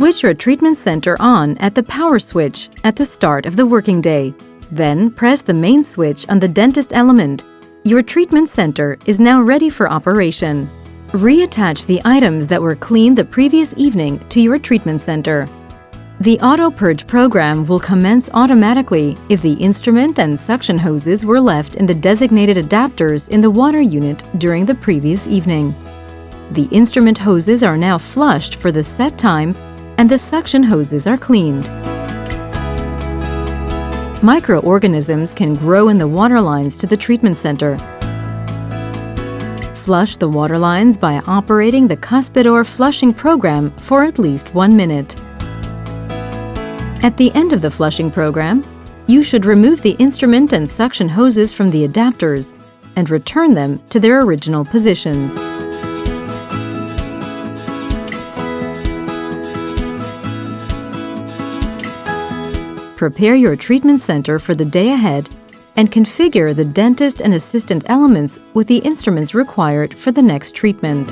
Switch your treatment center on at the power switch at the start of the working day. Then press the main switch on the dentist element. Your treatment center is now ready for operation. Reattach the items that were cleaned the previous evening to your treatment center. The auto purge program will commence automatically if the instrument and suction hoses were left in the designated adapters in the water unit during the previous evening. The instrument hoses are now flushed for the set time and the suction hoses are cleaned. Microorganisms can grow in the water lines to the treatment center. Flush the water lines by operating the cuspidor flushing program for at least 1 minute. At the end of the flushing program, you should remove the instrument and suction hoses from the adapters and return them to their original positions. Prepare your treatment center for the day ahead and configure the dentist and assistant elements with the instruments required for the next treatment.